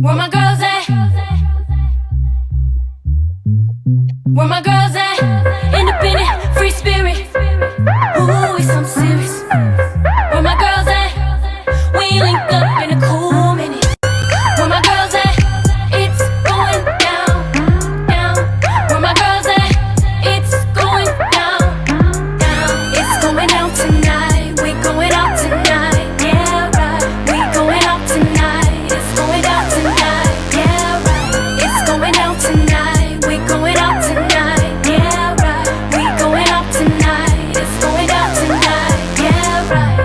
Where my girls at? Where my girls at? Independent, free spirit. Ooh, it's something serious. Where my girls at? We link up in a cool minute. Where my girls at? It's going down, down. Where my girls at? It's going down, down. It's going down tonight. We going out tonight. Yeah, right. We going out tonight. It's going down tonight. Yeah, right. It's going down tonight. We going out tonight. Yeah, right. We going out tonight. It's going down tonight. Yeah, right.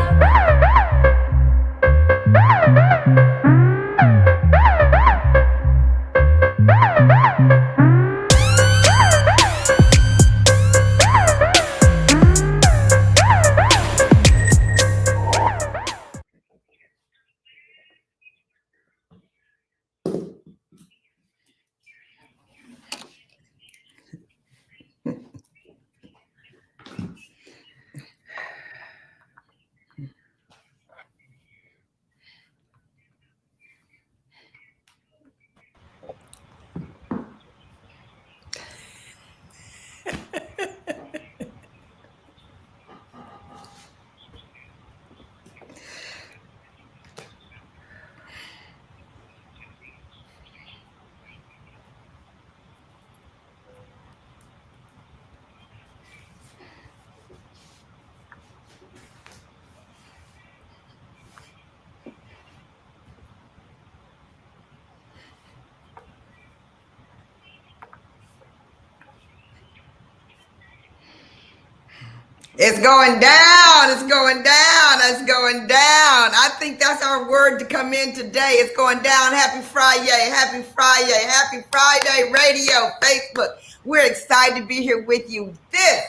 It's going down. It's going down. It's going down. I think that's our word to come in today. It's going down. Happy Friday. Happy Friday. Happy Friday radio, Facebook. We're excited to be here with you. This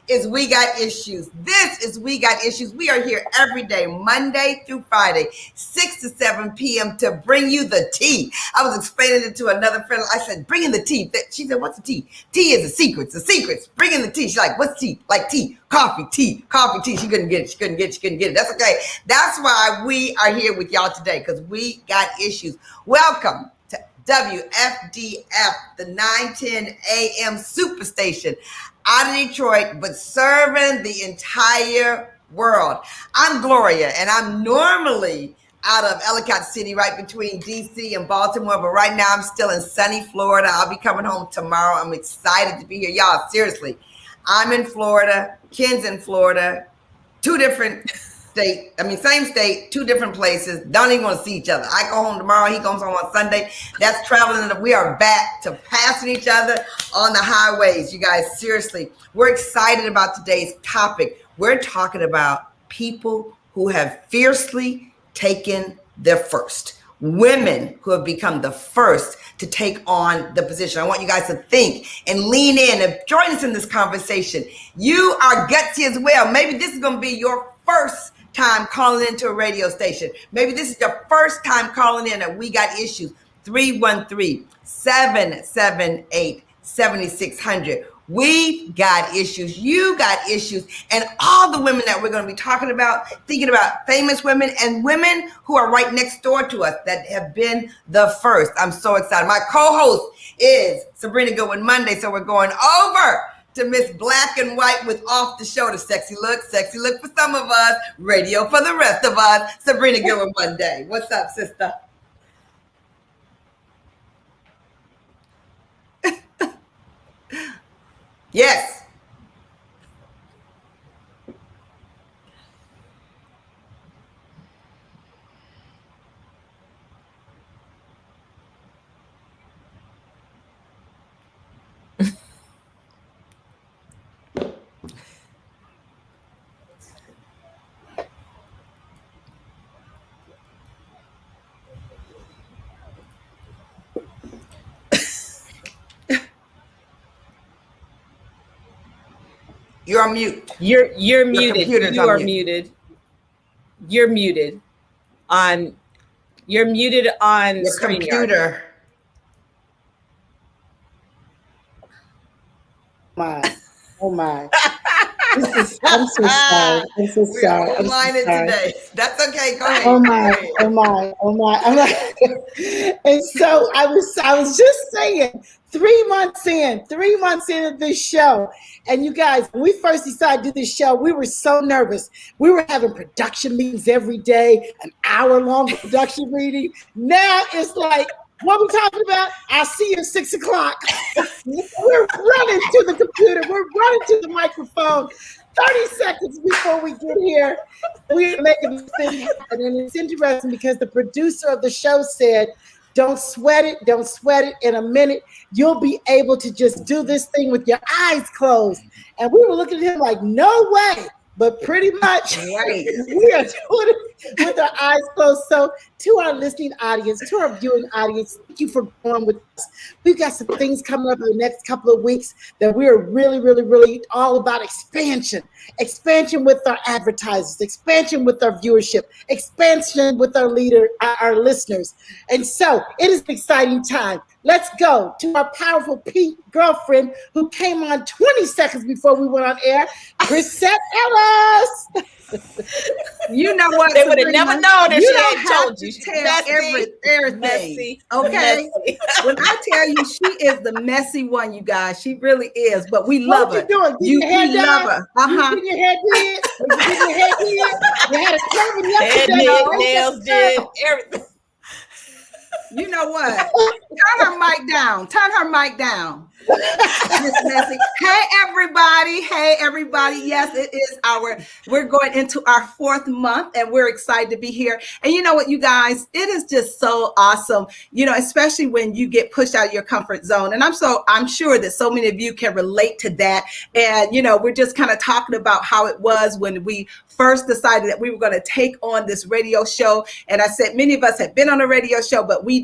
is We Got Issues. This is We Got Issues. We are here every day, Monday through Friday, 6 to 7 p.m. to bring you the tea. I was explaining it to another friend. I said, bring in the tea. She said, what's the tea? Tea is the secrets. The secrets. Bring in the tea. She's like, what's tea? Like tea. Coffee, tea. She couldn't get it. She couldn't get it. That's okay. That's why we are here with y'all today, because we got issues. Welcome to WFDF, the 910 AM Superstation out of Detroit, but serving the entire world. I'm Gloria, and I'm normally out of Ellicott City, right between DC and Baltimore, but right now I'm still in sunny Florida. I'll be coming home tomorrow. I'm excited to be here. Y'all, seriously, I'm in Florida, Ken's in Florida, two different state, same state, two different places, don't even want to see each other. I go home tomorrow, he goes home on Sunday. That's traveling. We are back to passing each other on the highways. You guys, seriously, we're excited about today's topic. We're talking about people who have fiercely taken their first. Women who have become the first to take on the position. I want you guys to think and lean in and join us in this conversation. You are gutsy as well. Maybe this is going to be your first time calling into a radio station. Maybe this is your first time calling in and We Got Issues. 313-778-7600. We've got issues. You got issues. And all the women that we're going to be talking about, thinking about famous women and women who are right next door to us that have been the first. I'm so excited. My co-host is Sabrina Goodwin Monday. So we're going over to Miss Black and White with Off the Shoulder. Sexy look for some of us, radio for the rest of us. Sabrina Goodwin Monday. What's up, sister? Yes. You're on mute. You're muted. You are muted. You're muted on your computer. My. Oh my. I'm so sorry. I'm so We sorry. are online today. That's okay. Go ahead. Oh my. I'm like, and so I was just saying, 3 months into this show. And you guys, when we first decided to do this show, we were so nervous. We were having production meetings every day, an hour-long production meeting. Now it's like, what are we talking about? I'll see you at 6 o'clock. We're running to the computer. We're running to the microphone. 30 seconds before we get here, we're making this thing happen. And it's interesting because the producer of the show said, don't sweat it. Don't sweat it. In a minute, you'll be able to just do this thing with your eyes closed. And we were looking at him like, no way. But pretty much we are doing it with our eyes closed. So to our listening audience, to our viewing audience, thank you for going with us. We've got some things coming up in the next couple of weeks that we are really all about expansion. Expansion with our advertisers, expansion with our viewership, expansion with our listeners. And so it is an exciting time. Let's go to our powerful pink girlfriend who came on 20 seconds before we went on air, Crisette Ellis. You know what? They would have never known if she had told you. Everything. Messy, okay. messy. When I tell you she is the messy one, you guys, she really is. But we love her. What you doing? We love her. You getting your hair did? You getting your hair did? You had a curve yesterday. Head did, nails did, everything. You know what? Turn her mic down. Miss Messy. Hey everybody. Yes, it is we're going into our 4th month and we're excited to be here. And you know what, you guys, it is just so awesome, especially when you get pushed out of your comfort zone. And I'm sure that so many of you can relate to that. And, we're just kind of talking about how it was when we first decided that we were going to take on this radio show. And I said, many of us had been on a radio show, but we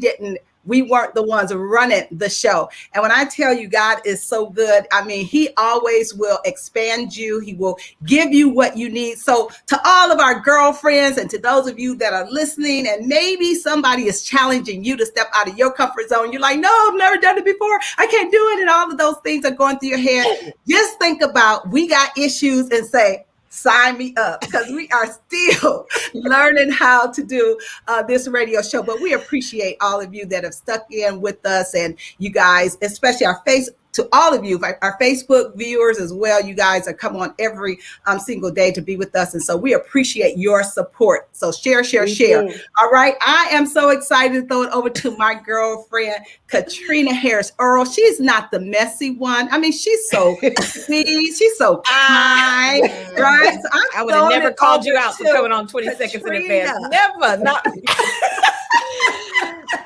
weren't the ones running the show. And when I tell you God is so good, I mean, he always will expand you. He will give you what you need. So to all of our girlfriends and to those of you that are listening, and maybe somebody is challenging you to step out of your comfort zone. You're like, no, I've never done it before. I can't do it. And all of those things are going through your head. Just think about, we got issues, and say, sign me up, because we are still learning how to do this radio show. But we appreciate all of you that have stuck in with us, and you guys, especially to all of you, our Facebook viewers as well. You guys are come on every single day to be with us. And so we appreciate your support. So share. All right. I am so excited to throw it over to my girlfriend, Caterina Harris Earl. She's not the messy one. I mean, she's so sweet. She's so kind. Right. So I would have never called you out for coming on 20 seconds in advance. Never. Not.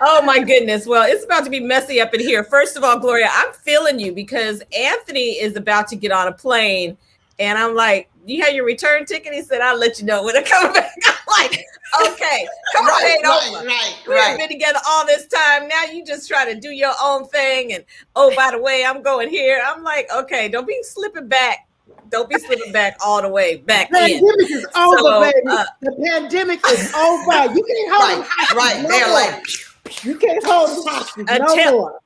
Oh my goodness. Well, it's about to be messy up in here. First of all, Gloria, I'm feeling you because Anthony is about to get on a plane. And I'm like, do you have your return ticket? He said, I'll let you know when I come back. I'm like, okay, come on, We've been together all this time. Now you just try to do your own thing. And oh, by the way, I'm going here. I'm like, okay, don't be slipping back. Don't be slipping back all the way back in. The pandemic is over, baby. The pandemic is over. You can't hold them hostage. Right. They're like, you can't hold them hostage no more.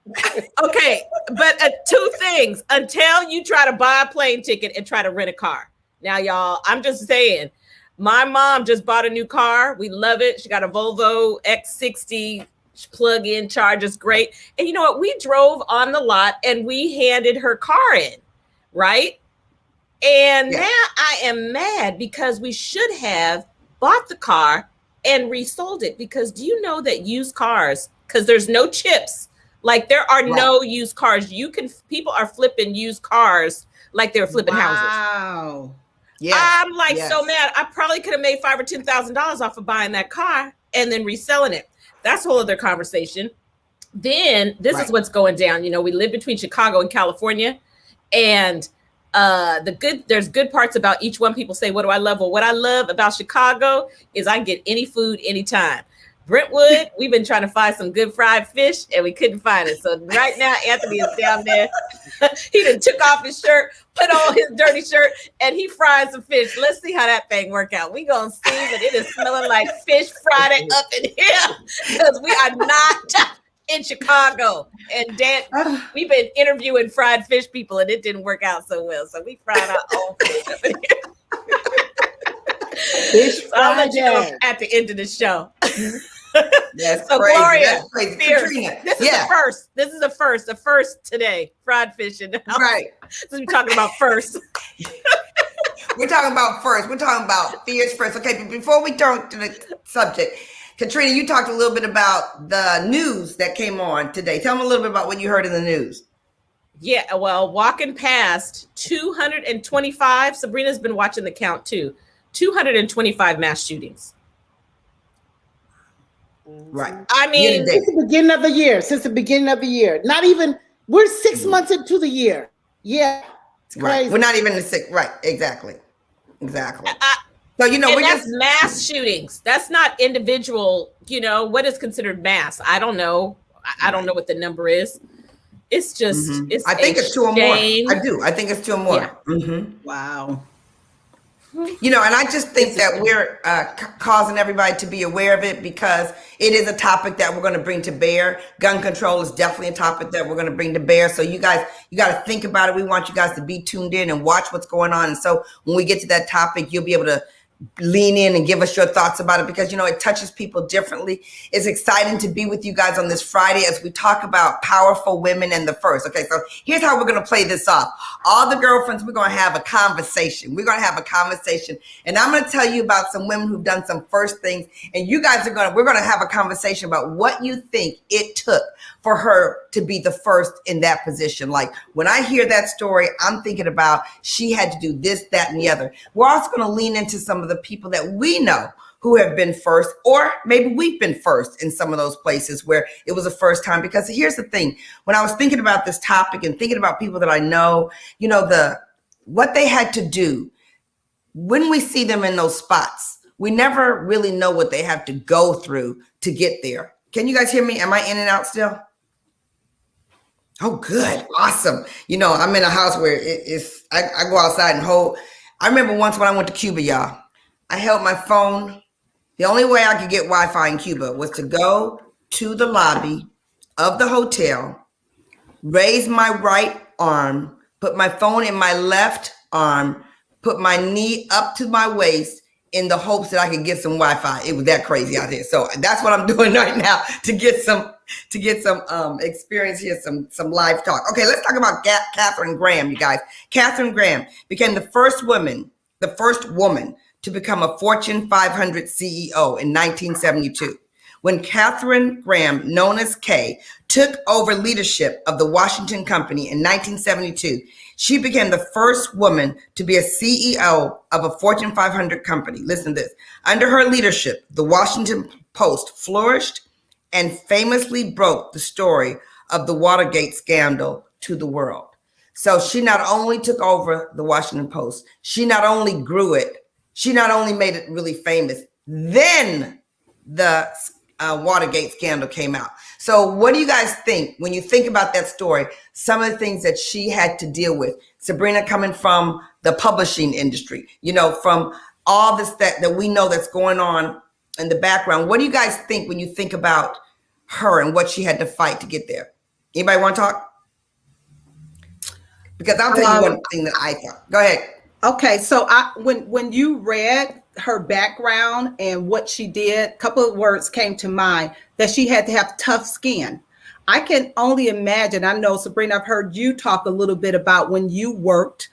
Okay, but 2 things. Until you try to buy a plane ticket and try to rent a car. Now, y'all, I'm just saying, my mom just bought a new car. We love it. She got a Volvo XC60 plug-in, charges great. And you know what? We drove on the lot and we handed her car in, right? And now I am mad because we should have bought the car and resold it, because do you know that used cars, because there's no chips, like there are no used cars. People are flipping used cars like they're flipping houses. Wow. Yeah. I'm like so mad. I probably could have made $5,000 or $10,000 off of buying that car and then reselling it. That's a whole other conversation. Then this is what's going down. We live between Chicago and California, and there's good parts about each one. People say, what do I love? Well, what I love about Chicago is I can get any food anytime. Brentwood, we've been trying to find some good fried fish and we couldn't find it. So right now, Anthony is down there. He done took off his shirt, put on his dirty shirt, and he fried some fish. Let's see how that thing work out. We gonna see, but it is smelling like fish Friday up in here, because we are not in Chicago. And Dan, we've been interviewing fried fish people, and it didn't work out so well. So we fried our own fish up in here. Fish So I'll let you know Friday. at the end of the show. That's So crazy. Gloria, That's crazy. fierce. Katrina, This is the first. This is the first today. Fried fish in the house. right. So we're talking about first. We're talking about first. We're talking about fears first. Okay, but before we turn to the subject, Caterina, you talked a little bit about the news that came on today. Tell me a little bit about what you heard in the news. Yeah, well, walking past 225. Sabrina's been watching the count too. 225 mass shootings. Right. I mean, Since the beginning of the year. Since the beginning of the year. Not even, we're 6 months into the year. Yeah. It's Right. crazy. We're not even in the sick. Right. Exactly. So, you know, and we're that's just mass shootings. That's not individual, what is considered mass? I don't know. I don't know what the number is. It's just, it's I think it's two or more. shame. I do. I think it's two or more. Yeah. Wow. You know, and I just think that we're causing everybody to be aware of it because it is a topic that we're going to bring to bear. Gun control is definitely a topic that we're going to bring to bear. So you got to think about it. We want you guys to be tuned in and watch what's going on. And so when we get to that topic, you'll be able to lean in and give us your thoughts about it because, it touches people differently. It's exciting to be with you guys on this Friday as we talk about powerful women and the first. Okay, so here's how we're going to play this off. All the girlfriends, we're going to have a conversation. We're going to have a conversation. And I'm going to tell you about some women who've done some first things. And you guys we're going to have a conversation about what you think it took for her to be the first in that position. Like when I hear that story, I'm thinking about she had to do this, that, and the other. We're also going to lean into some of the people that we know who have been first, or maybe we've been first in some of those places where it was the first time. Because here's the thing, when I was thinking about this topic and thinking about people that I know, what they had to do when we see them in those spots, we never really know what they have to go through to get there. Can you guys hear me? Am I in and out still? Oh, good. Awesome. I'm in a house where I go outside and hold. I remember once when I went to Cuba, y'all, I held my phone. The only way I could get Wi-Fi in Cuba was to go to the lobby of the hotel, raise my right arm, put my phone in my left arm, put my knee up to my waist in the hopes that I could get some Wi-Fi. It was that crazy out there. So that's what I'm doing right now to get some experience here, some live talk. Okay, let's talk about Katharine Graham, you guys. Katharine Graham became the first woman to become a Fortune 500 CEO in 1972. When Katharine Graham, known as Kay, took over leadership of the Washington Company in 1972, she became the first woman to be a CEO of a Fortune 500 company. Listen to this. Under her leadership, the Washington Post flourished and famously broke the story of the Watergate scandal to the world. So she not only took over the Washington Post, she not only grew it, she not only made it really famous, then the Watergate scandal came out. So what do you guys think when you think about that story? Some of the things that she had to deal with. Sabrina, coming from the publishing industry, from all this that we know that's going on in the background. What do you guys think when you think about her and what she had to fight to get there? Anybody want to talk? Because I'll tell you one thing that I thought. Go ahead. Okay, so when you read her background and what she did, a couple of words came to mind, that she had to have tough skin. I can only imagine. I know, Sabrina, I've heard you talk a little bit about when you worked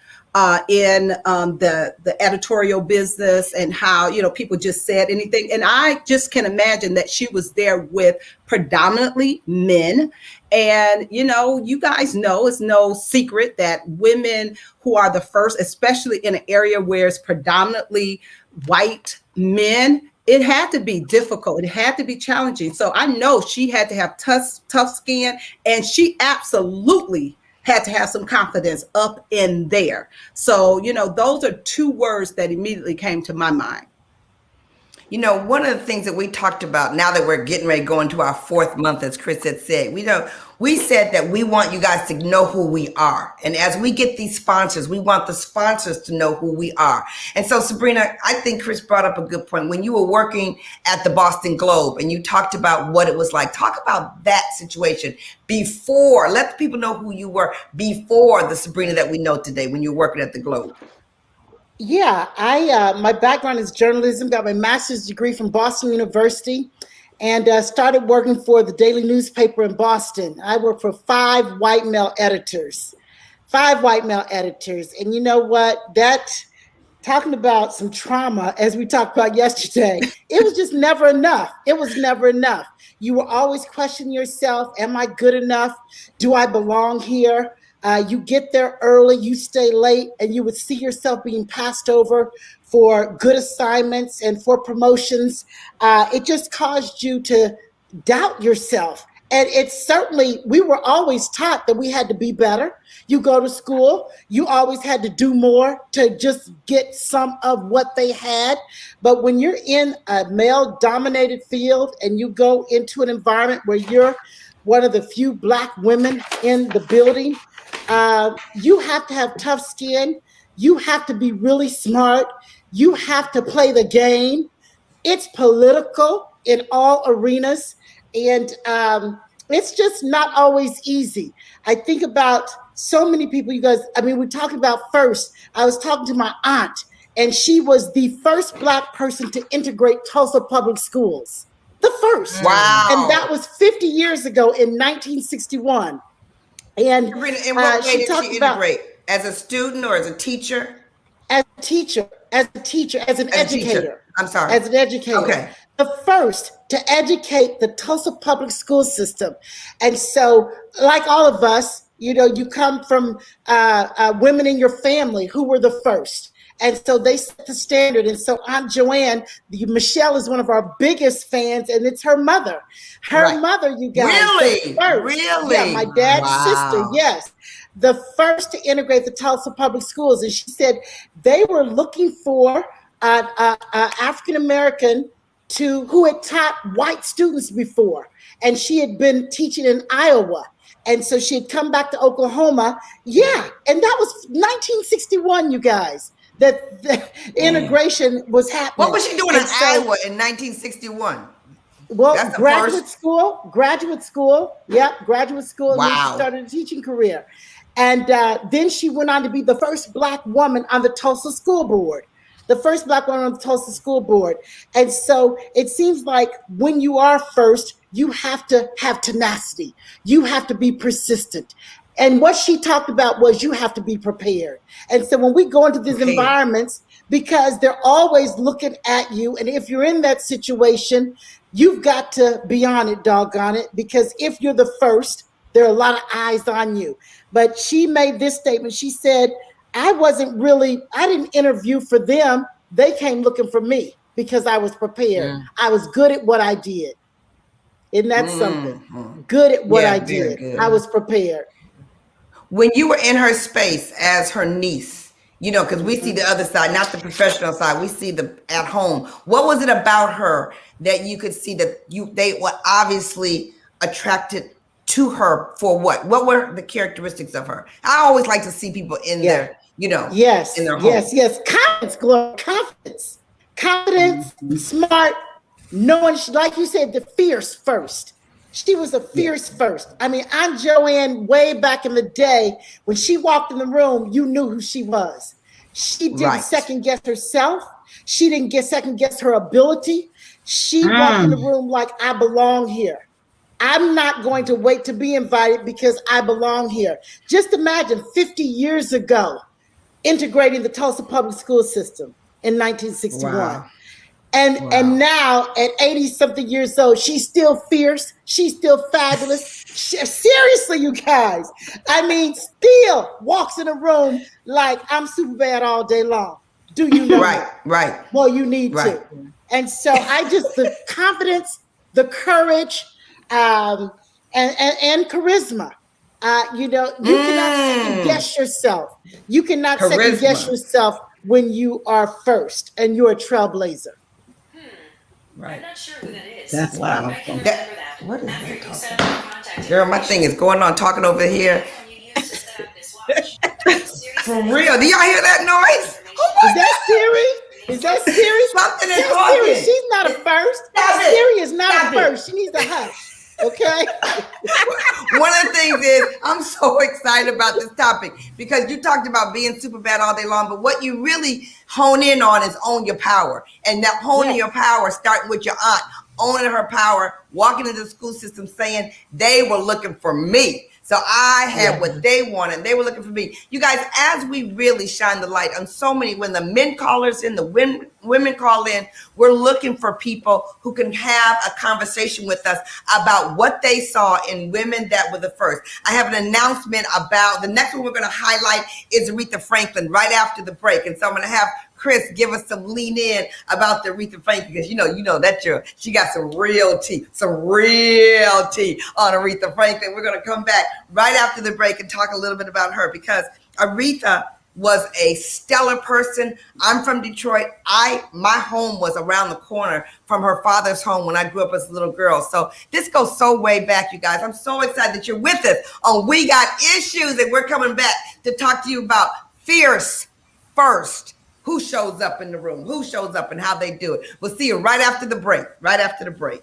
in the editorial business and how, people just said anything. And I just can imagine that she was there with predominantly men. And, you guys know, it's no secret that women who are the first, especially in an area where it's predominantly white men, it had to be difficult. It had to be challenging. So I know she had to have tough skin, and she absolutely had to have some confidence up in there. So, those are two words that immediately came to my mind. you know, one of the things that we talked about now that we're getting ready to go into our 4th month, as Chris had said, we said that we want you guys to know who we are. And as we get these sponsors, we want the sponsors to know who we are. And so, Sabrina, I think Chris brought up a good point. When you were working at the Boston Globe and you talked about what it was like, talk about that situation before. Let the people know who you were before the Sabrina that we know today when you were working at the Globe. Yeah, my background is journalism, got my master's degree from Boston University, and started working for the daily newspaper in Boston. I worked for 5 white male editors. And you know what? Talking about some trauma, as we talked about yesterday, it was just never enough. It was never enough. You were always questioning yourself. Am I good enough? Do I belong here? You get there early, you stay late, and you would see yourself being passed over for good assignments and for promotions. It just caused you to doubt yourself. And it's certainly, we were always taught that we had to be better. You go to school, you always had to do more to just get some of what they had. But when you're in a male-dominated field and you go into an environment where you're one of the few Black women in the building, you have to have tough skin. You have to be really smart. You have to play the game. It's political in all arenas. And it's just not always easy. I think about so many people, you guys, I mean, we're talking about first. I was talking to my aunt, and she was the first Black person to integrate Tulsa public schools. The first. Wow. And that was 50 years ago in 1961. And in what way did she integrate? As a student or as a teacher? As a teacher, as an educator. I'm sorry. As an educator. Okay. The first to educate the Tulsa public school system. And so, like all of us, you know, you come from women in your family who were the first. And so they set the standard. And so Aunt Joanne, Michelle is one of our biggest fans, and it's her mother. Her mother, you guys. Really? Really? Yeah, my dad's sister, yes. The first to integrate the Tulsa public schools. And she said they were looking for an African-American who had taught white students before. And she had been teaching in Iowa. And so she had come back to Oklahoma. Yeah, and that was 1961, you guys. That the integration was happening. What was she doing in Iowa in 1961? Well, graduate school. Yep, graduate school. Wow. And then she started a teaching career. And then she went on to be the first Black woman on the Tulsa School Board. The first Black woman on the Tulsa School Board. And so it seems like when you are first, you have to have tenacity. You have to be persistent. And what she talked about was you have to be prepared. And so when we go into these environments, because they're always looking at you, and if you're in that situation, you've got to be on it, doggone it, because if you're the first, there are a lot of eyes on you. But she made this statement. She said, I didn't interview for them. They came looking for me because I was prepared. I was good at what I did. Isn't that something? Good at what I did. Good. I was prepared. When you were in her space as her niece, you know, because we see the other side, not the professional side, we see the at home. What was it about her that you could see that they were obviously attracted to her for what? What were the characteristics of her? I always like to see people in their, you know, in their home. Yes. Confidence, Gloria. Confidence, smart, knowing, like you said, the fierce first. She was a fierce first. I mean, Aunt Joanne, way back in the day, when she walked in the room, you knew who she was. She didn't second guess herself. She didn't second guess her ability. She walked in the room like, I belong here. I'm not going to wait to be invited because I belong here. Just imagine 50 years ago, integrating the Tulsa public school system in 1961. Wow. And now at 80 something years old, she's still fierce. She's still fabulous. Seriously, you guys. I mean, still walks in a room like I'm super bad all day long. Do you know? Right. Well, you need to. And so the confidence, the courage, and charisma. You know, you cannot second guess yourself. You cannot second guess yourself when you are first and you're a trailblazer. Right. I'm not sure who that is. That's Wow. I can remember That, that. what is After that you talking set about? up my contact Girl, my thing is going on talking over here. when you used to set up this watch. For real. Do y'all hear that noise? Oh my Is that Siri? Is that Siri? Something is That's Siri. talking. She's not a first. Stop it. Siri is not Stop a it. first. She needs to hush. Okay. One of the things is I'm so excited about this topic because you talked about being super bad all day long, but what you really hone in on is own your power. And that honing your power, starting with your aunt, owning her power, walking into the school system saying they were looking for me. So I had what they wanted. They were looking for me. You guys, as we really shine the light on so many, when the men callers in, the women call in, we're looking for people who can have a conversation with us about what they saw in women that were the first. I have an announcement about the next one we're going to highlight is Aretha Franklin right after the break. And so I'm going to have Chris give us some lean in about the Aretha Franklin because you know that's she got some real tea on Aretha Franklin. We're going to come back right after the break and talk a little bit about her because Aretha was a stellar person. I'm from Detroit. My home was around the corner from her father's home when I grew up as a little girl. So this goes so way back, you guys. I'm so excited that you're with us on We Got Issues, and we're coming back to talk to you about Fierce First. Who shows up in the room? Who shows up and how they do it? We'll see you right after the break. Right after the break.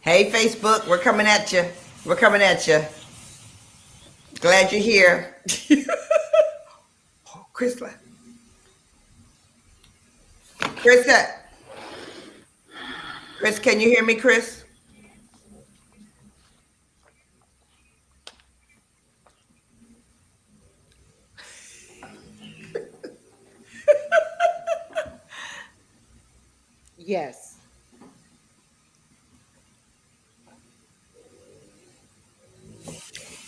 Hey, Facebook, we're coming at you. We're coming at you. Glad you're here. Oh, Chris left. Crisette. Chris, can you hear me, Chris? Yes.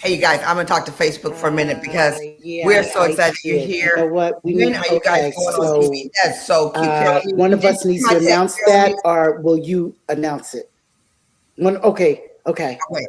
Hey, you guys, I'm going to talk to Facebook for a minute because we're so excited you're here. You know what? We When need, are you guys going on TV? That's so cute. one of us needs to announce that, or will you announce it? Okay.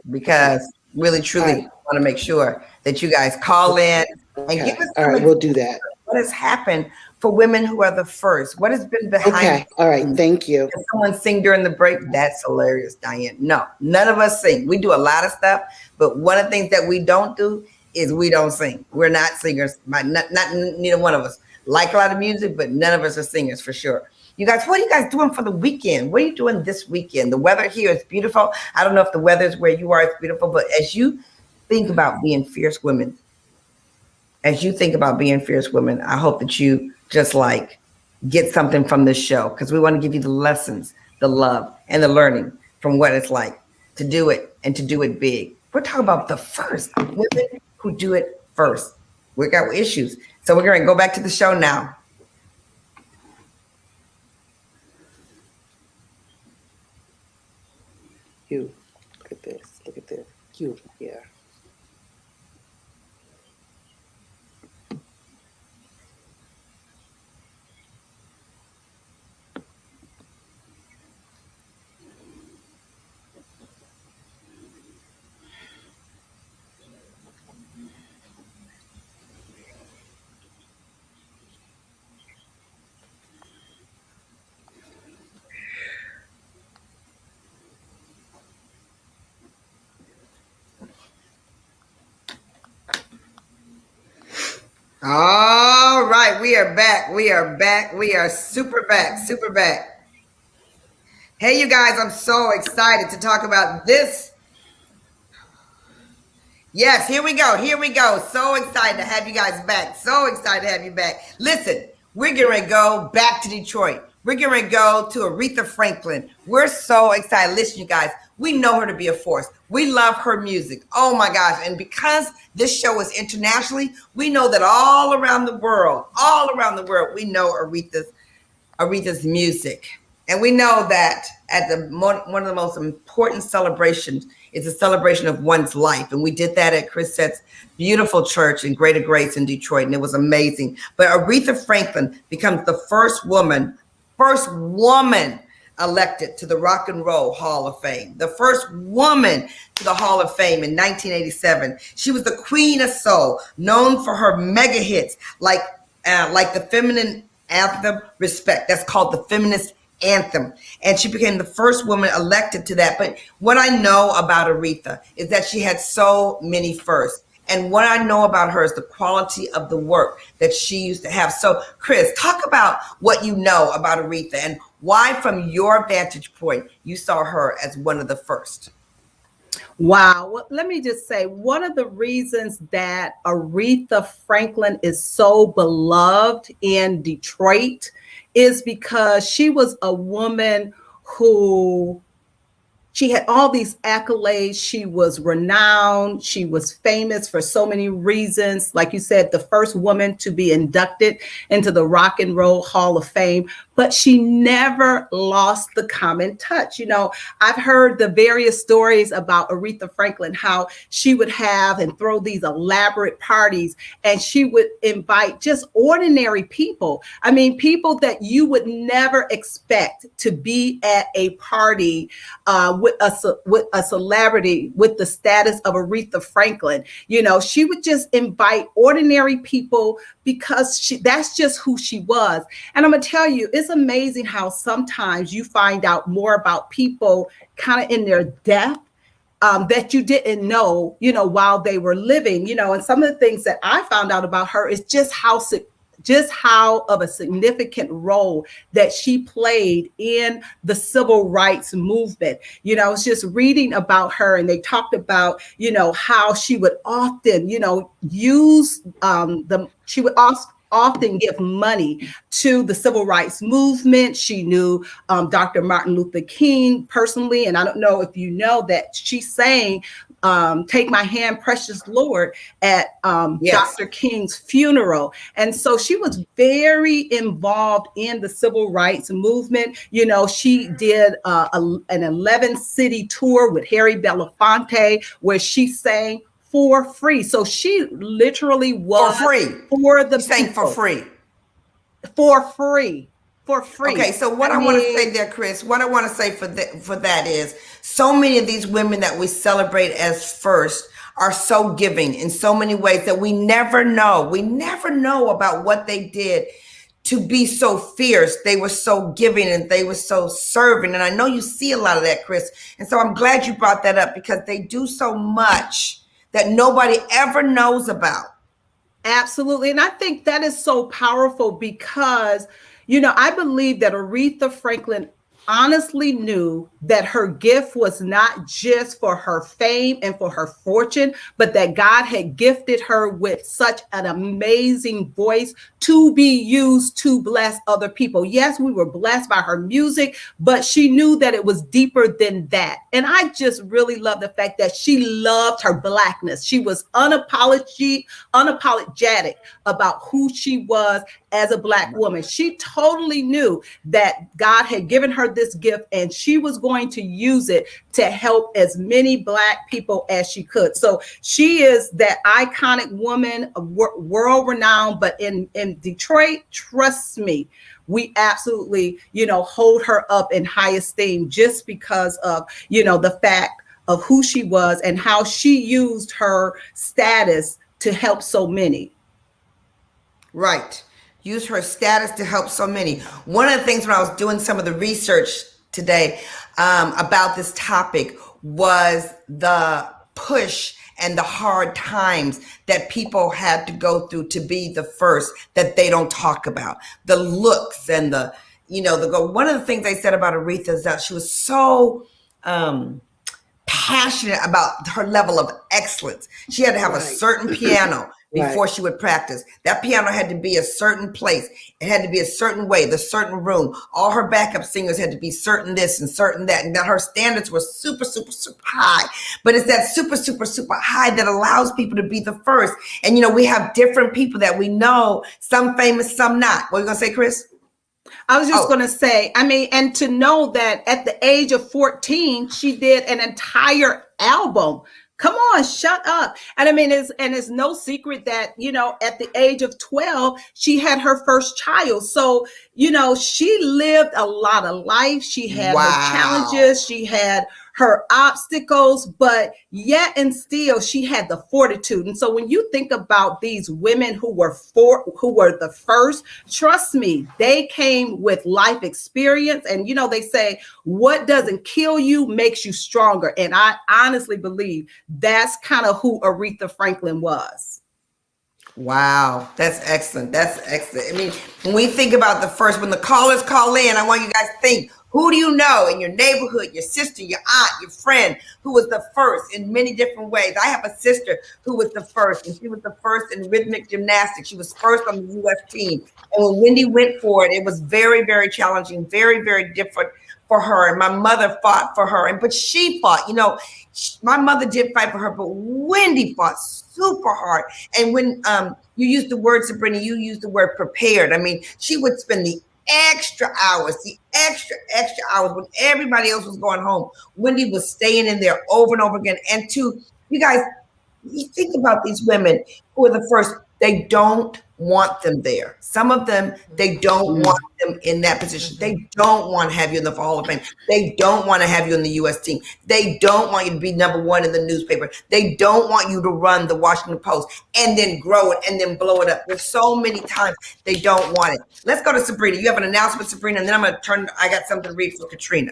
Because really, truly, want to make sure that you guys call in and give us all right, we'll do that. What has happened for women who are the first? What has been behind? Okay, all right, thank you. Can someone sing during the break? That's hilarious, Diane. No, none of us sing. We do a lot of stuff, but one of the things that we don't do is we don't sing. We're not singers. Not neither one of us. Like a lot of music, but none of us are singers for sure. You guys, what are you guys doing for the weekend? What are you doing this weekend? The weather here is beautiful. I don't know if the weather is where you are, it's beautiful, but as you think about being fierce women, I hope that you just like get something from this show because we want to give you the lessons, the love, and the learning from what it's like to do it and to do it big. We're talking about the first women who do it first. We got issues. So we're going to go back to the show now. You, look at this. You, yeah. All right, We are back. We are back. We are super back. Super back. Hey, you guys, I'm so excited to talk about this. Yes, here we go. Here we go. So excited to have you guys back. So excited to have you back. Listen, we're going to go back to Detroit. We're going to go to Aretha Franklin. We're so excited. Listen, you guys, we know her to be a force. We love her music. Oh my gosh. And because this show is internationally, we know that all around the world, we know Aretha's music. And we know that at one of the most important celebrations is a celebration of one's life. And we did that at Crisette's beautiful church in Greater Grace in Detroit. And it was amazing. But Aretha Franklin becomes the first woman elected to the Rock and Roll Hall of Fame. The first woman to the Hall of Fame in 1987. She was the queen of soul, known for her mega hits like the feminine anthem, Respect. That's called the feminist anthem. And she became the first woman elected to that. But what I know about Aretha is that she had so many firsts. And what I know about her is the quality of the work that she used to have. So, Chris, talk about what you know about Aretha and why, from your vantage point, you saw her as one of the first. Wow. Well, let me just say, one of the reasons that Aretha Franklin is so beloved in Detroit is because she was a woman who she had all these accolades. She was renowned. She was famous for so many reasons. Like you said, the first woman to be inducted into the Rock and Roll Hall of Fame, but she never lost the common touch. You know, I've heard the various stories about Aretha Franklin, how she would have and throw these elaborate parties, and she would invite just ordinary people. I mean, people that you would never expect to be at a party with a celebrity with the status of Aretha Franklin. You know, she would just invite ordinary people because that's just who she was. And I'm gonna tell you, it's amazing how sometimes you find out more about people kind of in their death that you didn't know, while they were living, and some of the things that I found out about her is just how of a significant role that she played in the civil rights movement. I was just reading about her, and they talked about, how she would often, use she would often give money to the civil rights movement. She knew Dr. Martin Luther King personally, and I don't know if you know that she sang Take My Hand, Precious Lord at Yes. Dr. King's funeral. And so she was very involved in the civil rights movement. She did an 11-city tour with Harry Belafonte where she sang for free. So she literally was for free. For the sang people. For free. For free. For free. Okay, so what I want to say there, Chris, what I want to say for that is so many of these women that we celebrate as first are so giving in so many ways that we never know. We never know about what they did to be so fierce. They were so giving and they were so serving. And I know you see a lot of that, Chris. And so I'm glad you brought that up because they do so much that nobody ever knows about. Absolutely. And I think that is so powerful because, I believe that Aretha Franklin honestly knew that her gift was not just for her fame and for her fortune, but that God had gifted her with such an amazing voice to be used to bless other people. Yes, we were blessed by her music, but she knew that it was deeper than that. And I just really love the fact that she loved her Blackness. She was unapologetic about who she was as a Black woman. She totally knew that God had given her this gift and she was going to use it to help as many Black people as she could. So she is that iconic woman, world renowned, but in Detroit, trust me, we absolutely, hold her up in high esteem just because of, the fact of who she was and how she used her status to help so many. Right. Use her status to help so many. One of the things when I was doing some of the research today about this topic was the push and the hard times that people had to go through to be the first that they don't talk about. The looks and one of the things they said about Aretha is that she was so passionate about her level of excellence. She had to have a certain piano before she would practice. That piano had to be a certain place. It had to be a certain way, the certain room. All her backup singers had to be certain this and certain that. And that her standards were super, super, super high. But it's that super, super, super high that allows people to be the first. And, we have different people that we know, some famous, some not. What are you going to say, Chris? I was just going to say, and to know that at the age of 14, she did an entire album. Come on, shut up. And it's no secret that, at the age of 12, she had her first child. So, she lived a lot of life. She had her challenges. She had her obstacles, but yet and still she had the fortitude. And so when you think about these women who were the first, trust me, they came with life experience. And they say what doesn't kill you makes you stronger. And I honestly believe that's kind of who Aretha Franklin was. Wow, that's excellent. That's excellent. When we think about the first, when the callers call in, I want you guys to think, who do you know in your neighborhood, your sister, your aunt, your friend, who was the first in many different ways? I have a sister who was the first, and she was the first in rhythmic gymnastics. She was first on the U.S. team. And when Wendy went for it, it was very, very challenging, very, very different for her. And my mother fought for her. But she fought, my mother did fight for her, but Wendy fought super hard. And when you use the word, Sabrina, you use the word prepared. She would spend the extra hours when everybody else was going home. Wendy was staying in there over and over again. And you guys, you think about these women who are the first, they don't want them there. Some of them, they don't want them in that position. They don't want to have you in the Hall of Fame. They don't want to have you in the U.S. team. They don't want you to be number one in the newspaper. They don't want you to run the Washington Post and then grow it and then blow it up. There's so many times they don't want it. Let's go to Sabrina. You have an announcement, Sabrina, and then I got something to read for Caterina.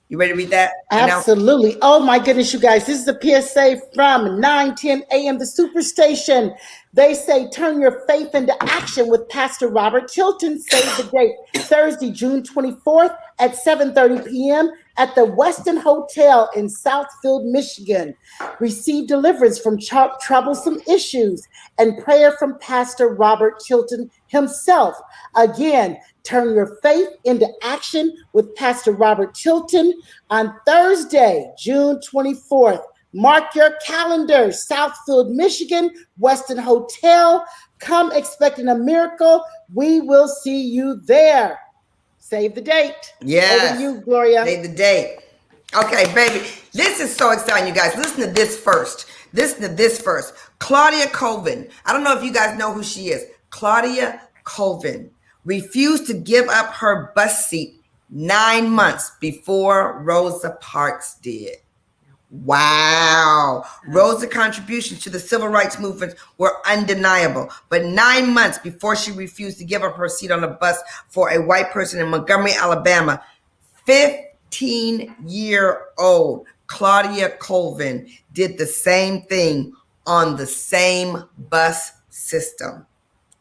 You ready to read that? Absolutely. Oh my goodness, you guys. This is a PSA from 9:10 a.m. The Superstation. They say, turn your faith into action with Pastor Robert Tilton. Save the date, Thursday, June 24th at 7:30 p.m. at the Westin Hotel in Southfield, Michigan. Receive deliverance from troublesome issues and prayer from Pastor Robert Tilton himself. Again, turn your faith into action with Pastor Robert Tilton on Thursday, June 24th. Mark your calendar, Southfield, Michigan, Westin Hotel. Come expecting a miracle. We will see you there. Save the date. Yes. Over to you, Gloria. Save the date. Okay, baby. This is so exciting, you guys. Listen to this first. Claudia Colvin. I don't know if you guys know who she is. Claudia Colvin refused to give up her bus seat 9 months before Rosa Parks did. Wow. Rosa's contributions to the civil rights movement were undeniable. But 9 months before she refused to give up her seat on a bus for a white person in Montgomery, Alabama, 15-year-old Claudia Colvin did the same thing on the same bus system.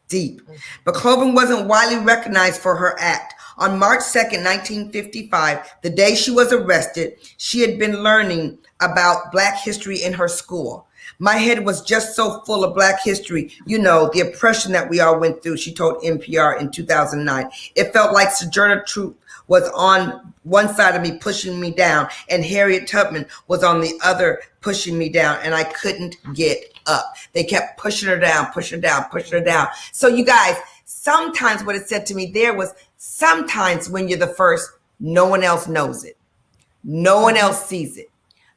Deep. But Colvin wasn't widely recognized for her act. On March 2nd, 1955, the day she was arrested, she had been learning about Black history in her school. My head was just so full of Black history, the oppression that we all went through, she told NPR in 2009. It felt like Sojourner Truth was on one side of me, pushing me down, and Harriet Tubman was on the other, pushing me down, and I couldn't get up. They kept pushing her down. So you guys, sometimes what it said to me there was, sometimes when you're the first, no one else knows it. No one else sees it.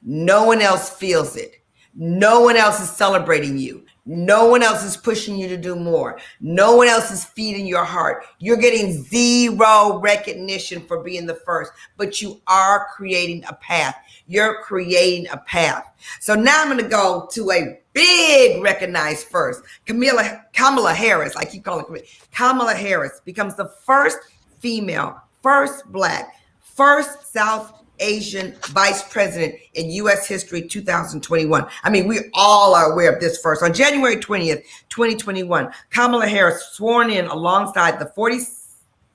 No one else feels it. No one else is celebrating you. No one else is pushing you to do more. No one else is feeding your heart. You're getting zero recognition for being the first, but you are creating a path. You're creating a path. So now I'm going to go to a big recognized first. Kamala Harris, I keep calling her Kamala Harris, becomes the first female, first Black, first South Asian vice president in U.S. history 2021. I mean, we all are aware of this first. On January 20th, 2021, Kamala Harris sworn in alongside the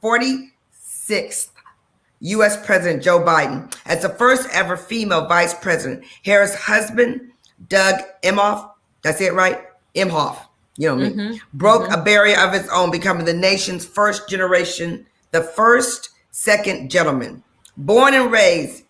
46th U.S. President Joe Biden as the first ever female vice president. Harris' husband, Doug Emhoff, that's it, right? Emhoff, you know me, broke a barrier of his own, becoming the nation's first generation, the first second gentleman. Born and raised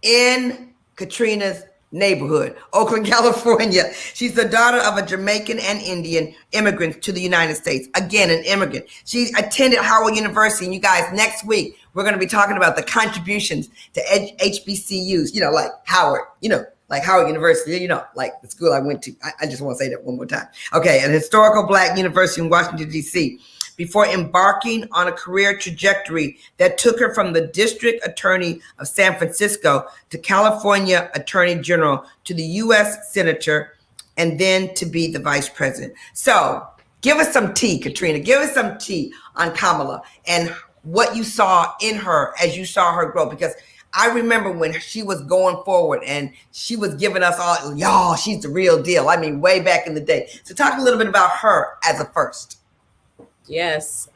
in Caterina's neighborhood, Oakland, California. She's the daughter of a Jamaican and Indian immigrants to the United States. Again, an immigrant. She attended Howard University. And you guys, next week, we're going to be talking about the contributions to HBCUs, you know, like Howard, you know, like Howard University, you know, like the school I went to. I just want to say that one more time. Okay, an historical Black university in Washington, D.C., before embarking on a career trajectory that took her from the district attorney of San Francisco to California attorney general to the U.S. senator, and then to be the vice president. So give us some tea, Caterina. Give us some tea on Kamala and what you saw in her as you saw her grow. Because I remember when she was going forward and she was giving us all, y'all, she's the real deal. I mean, way back in the day. So talk a little bit about her as a first. Yes,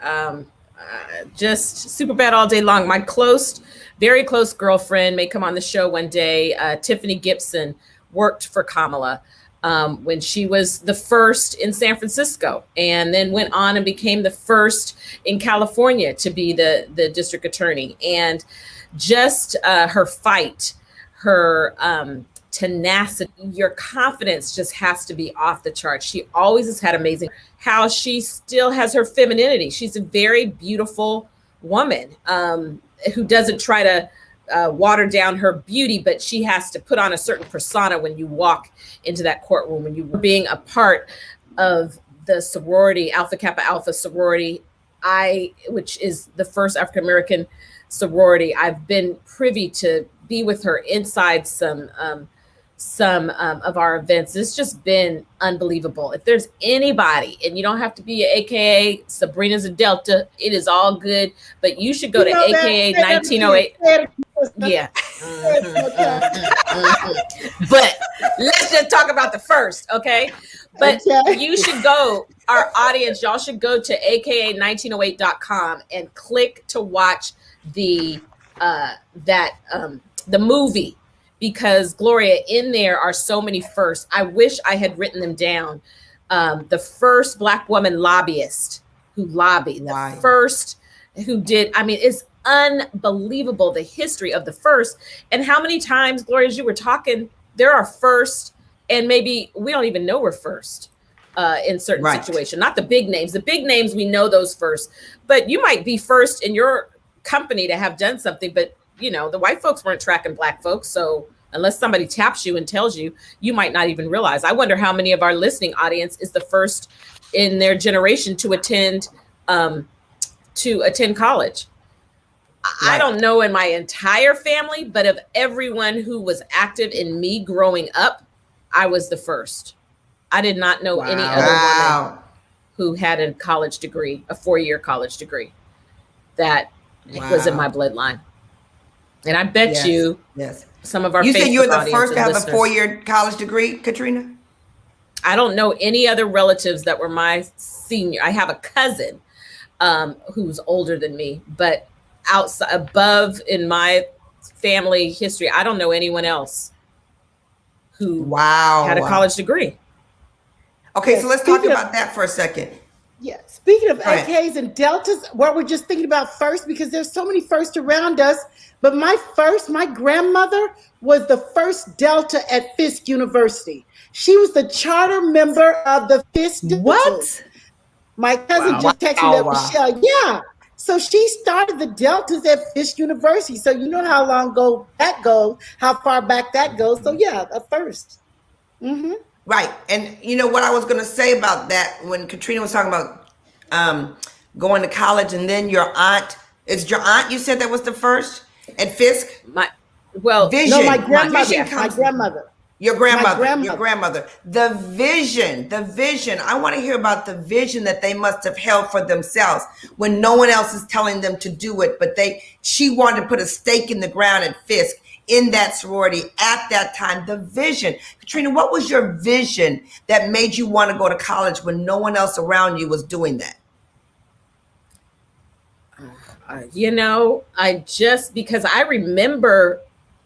just super bad all day long. My very close girlfriend may come on the show one day. Tiffany Gibson worked for Kamala when she was the first in San Francisco, and then went on and became the first in California to be the district attorney. And just her fight, her tenacity, your confidence just has to be off the charts. She always has had amazing, how she still has her femininity. She's a very beautiful woman who doesn't try to water down her beauty, but she has to put on a certain persona when you walk into that courtroom. When you being a part of the sorority, Alpha Kappa Alpha sorority, which is the first African-American sorority, I've been privy to be with her inside some of our events. It's just been unbelievable. If there's anybody, and you don't have to be an AKA, Sabrina's a Delta, it is all good, but you should go to AKA 1908. Yeah. But let's just talk about the first, okay? But you should go, our audience, y'all should go to aka1908.com and click to watch the movie, because Gloria, in there are so many firsts. I wish I had written them down. The first Black woman lobbyist who lobbied, the first who did, I mean, it's unbelievable, the history of the first, and how many times, Gloria, as you were talking, there are first, and maybe we don't even know we're first in certain situations. Not the big names. The big names, we know those first, but you might be first in your company to have done something, but you know, the white folks weren't tracking Black folks. So unless somebody taps you and tells you, you might not even realize. I wonder how many of our listening audience is the first in their generation to attend college. I don't know in my entire family, but of everyone who was active in me growing up, I was the first. I did not know any other woman who had a college degree, a 4-year college degree, that was in my bloodline. And I bet you some of our You said you were the first to have listeners. a 4-year college degree, Caterina? I don't know any other relatives that were my senior. I have a cousin who's older than me, but outside, above in my family history, I don't know anyone else who had a college degree. Okay, so let's talk about that for a second. Yeah, speaking of AKs and Deltas, what we're just thinking about first, because there's so many firsts around us, but my grandmother was the first Delta at Fisk University. She was the charter member of the Fisk. What? My cousin just texted me that, Michelle. Yeah. So she started the Deltas at Fisk University. So you know how long ago that goes, how far back that goes. So yeah, a first. Mm-hmm. Right. And you know what I was going to say about that when Caterina was talking about going to college, and then your aunt, it's your aunt you said that was the first at Fisk? Vision. No, my grandmother. Your grandmother. The vision. I want to hear about the vision that they must have held for themselves when no one else is telling them to do it. But she wanted to put a stake in the ground at Fisk in that sorority at that time, the vision. Caterina, what was your vision that made you want to go to college when no one else around you was doing that? Because I remember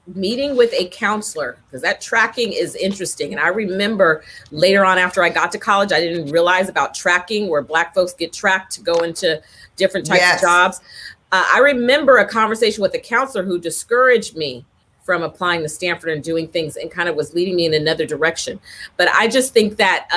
meeting with a counselor, because that tracking is interesting. And I remember later on after I got to college, I didn't realize about tracking, where Black folks get tracked to go into different types of jobs. I remember a conversation with a counselor who discouraged me from applying to Stanford and doing things, and kind of was leading me in another direction. But I just think that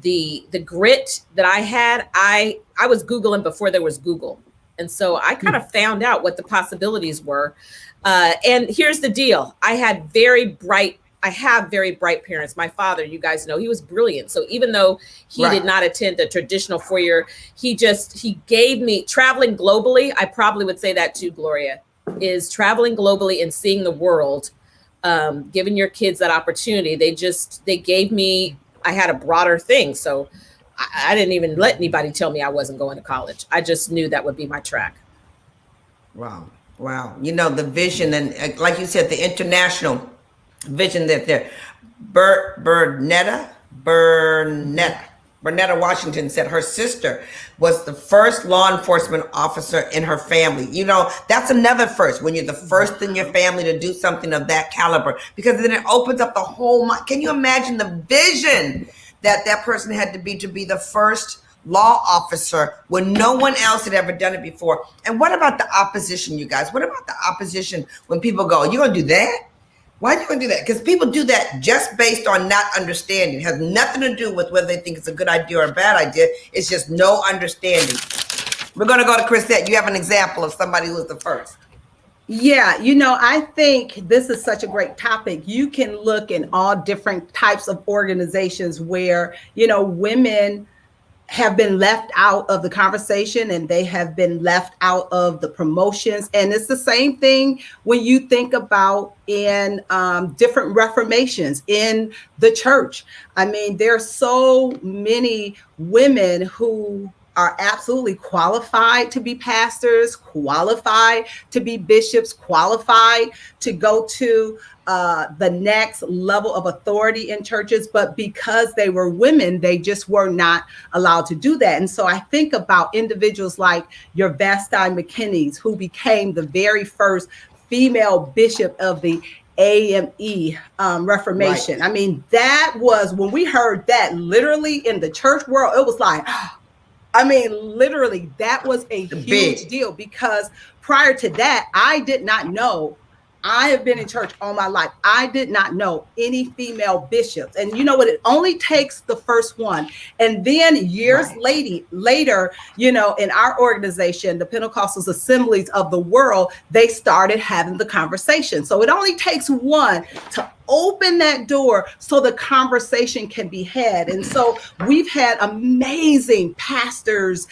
the grit that I had, I was Googling before there was Google. And so I kind of found out what the possibilities were. And here's the deal. I have very bright parents. My father, you guys know, he was brilliant. So even though he did not attend a traditional 4-year, he gave me traveling globally. I probably would say that too, Gloria, is traveling globally and seeing the world, giving your kids that opportunity. They gave me, I had a broader thing. So I didn't even let anybody tell me I wasn't going to college. I just knew that would be my track. Wow. You know, the vision, and like you said, the international vision that there. Bernetta Washington said her sister was the first law enforcement officer in her family. You know, that's another first, when you're the first in your family to do something of that caliber, because then it opens up the whole mind. Can you imagine the vision that person had to be the first law officer when no one else had ever done it before? And what about the opposition, you guys? What about the opposition when people go, you're going to do that? Why are you going to do that? Because people do that just based on not understanding. It has nothing to do with whether they think it's a good idea or a bad idea. It's just no understanding. We're going to go to Crisette. You have an example of somebody who was the first. Yeah, you know, I think this is such a great topic. You can look in all different types of organizations where, you know, women have been left out of the conversation and they have been left out of the promotions. And it's the same thing when you think about in different reformations in the church. I mean, there's so many women who are absolutely qualified to be pastors, qualified to be bishops, qualified to go to the next level of authority in churches, but because they were women, they just were not allowed to do that. And so I think about individuals like your Vashti McKinney's, who became the very first female bishop of the AME Reformation. Right. I mean, that was, when we heard that literally in the church world, it was like, I mean, literally, that was a huge deal, because prior to that, I did not know. I have been in church all my life. I did not know any female bishops. And you know what? It only takes the first one. And then years later, you know, in our organization, the Pentecostal Assemblies of the World, they started having the conversation. So it only takes one to open that door so the conversation can be had. And so we've had amazing pastors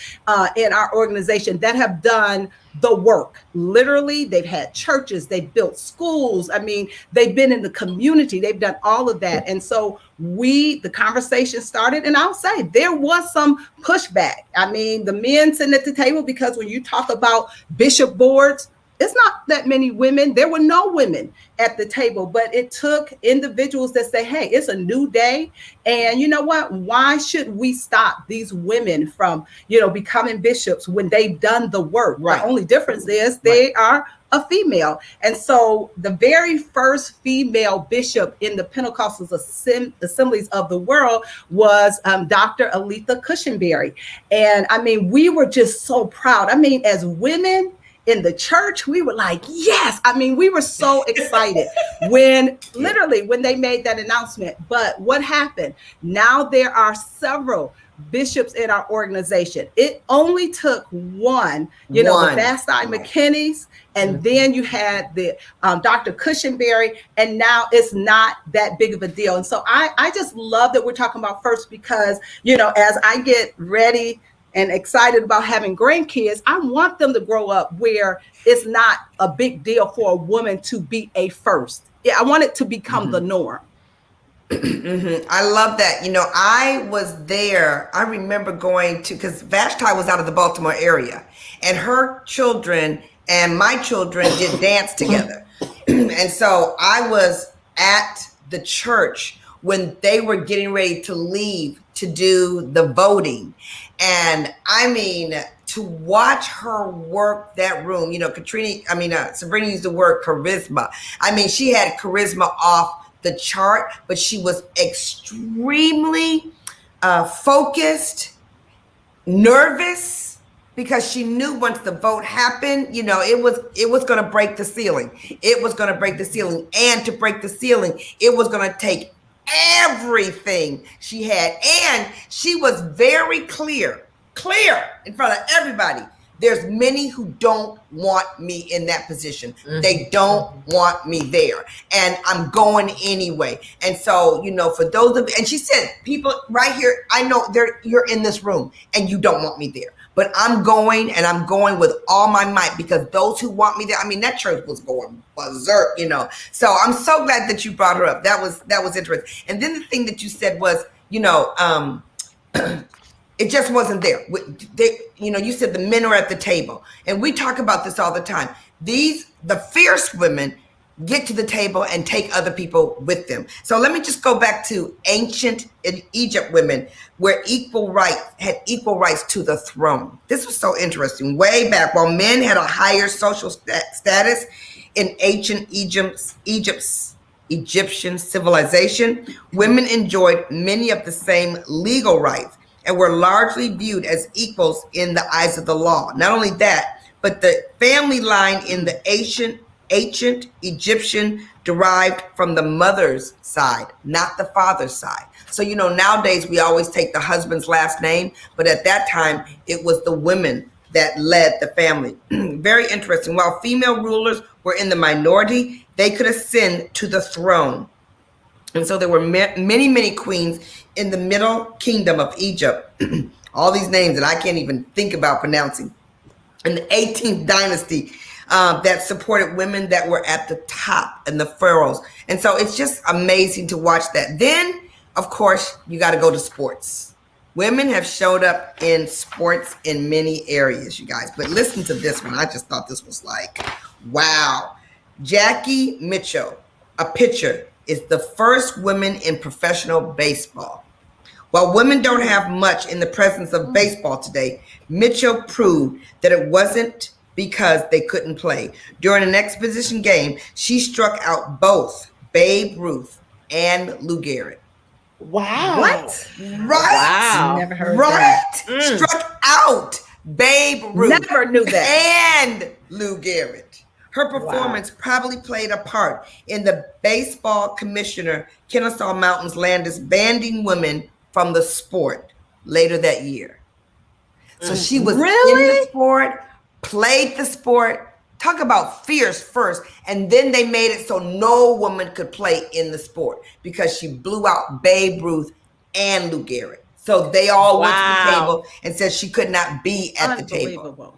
in our organization that have done the work. Literally, they've had churches, they've built schools. I mean, they've been in the community, they've done all of that. And so the conversation started, and I'll say there was some pushback. I mean, the men sitting at the table, because when you talk about bishop boards, it's not that many women. There were no women at the table, but it took individuals that say, hey, it's a new day. And you know what? Why should we stop these women from, you know, becoming bishops when they've done the work? Right. The only difference is they are a female. And so the very first female bishop in the Pentecostal Assemblies of the World was Dr. Aletha Cushenberry. And I mean, we were just so proud. I mean, as women in the church, we were like, yes. I mean, we were so excited when they made that announcement. But what happened? Now there are several bishops in our organization. It only took one, the Vashti McKinney's, and then you had the Dr. Cushenberry, and now it's not that big of a deal. And so I just love that we're talking about first, because, you know, as I get ready and excited about having grandkids, I want them to grow up where it's not a big deal for a woman to be a first. Yeah, I want it to become the norm. I love that. You know, I was there. I remember going to, because Vashti was out of the Baltimore area, and her children and my children did dance together. And so I was at the church when they were getting ready to leave to do the voting. And I mean, to watch her work that room, you know, Sabrina used the word charisma. I mean, she had charisma off the chart, but she was extremely focused, nervous, because she knew once the vote happened, you know, it was going to break the ceiling. It was going to break the ceiling. And to break the ceiling, it was going to take everything she had. And she was very clear in front of everybody. There's many who don't want me in that position. Mm-hmm. They don't want me there. And I'm going anyway. And so, you know, for those of, and she said, people right here, I know you're in this room and you don't want me there. But I'm going, and I'm going with all my might, because those who want me there, I mean, that church was going berserk, you know. So I'm so glad that you brought her up. That was interesting. And then the thing that you said was, you know, it just wasn't there. You know, you said the men are at the table. And we talk about this all the time. The fierce women get to the table and take other people with them. So let me just go back to ancient Egypt women, where had equal rights to the throne. This was so interesting. Way back, while men had a higher social status in ancient Egypt's Egyptian civilization, women enjoyed many of the same legal rights and were largely viewed as equals in the eyes of the law. Not only that, but the family line in the ancient Egyptian derived from the mother's side, not the father's side. So, you know, nowadays we always take the husband's last name, but at that time it was the women that led the family. Very interesting. While female rulers were in the minority, they could ascend to the throne. And so there were many, many queens in the middle kingdom of Egypt. All these names that I can't even think about pronouncing. In the 18th dynasty, that supported women that were at the top and the pharaohs. And so it's just amazing to watch that. Then, of course, you got to go to sports. Women have showed up in sports in many areas, you guys. But listen to this one. I just thought this was like, wow. Jackie Mitchell, a pitcher, is the first woman in professional baseball. While women don't have much in the presence of baseball today, Mitchell proved that it wasn't because they couldn't play. During an exhibition game, she struck out both Babe Ruth and Lou Gehrig. Wow. What? Right? Wow. Never heard that. that. Struck out Babe Ruth. Never knew that. And Lou Gehrig. Her performance probably played a part in the baseball commissioner Kennesaw Mountains Landis banning women from the sport later that year. So she was in the sport, played the sport. Talk about fierce first. And then they made it so no woman could play in the sport because she blew out Babe Ruth and Lou Gehrig. So they all went to the table and said she could not be at the table.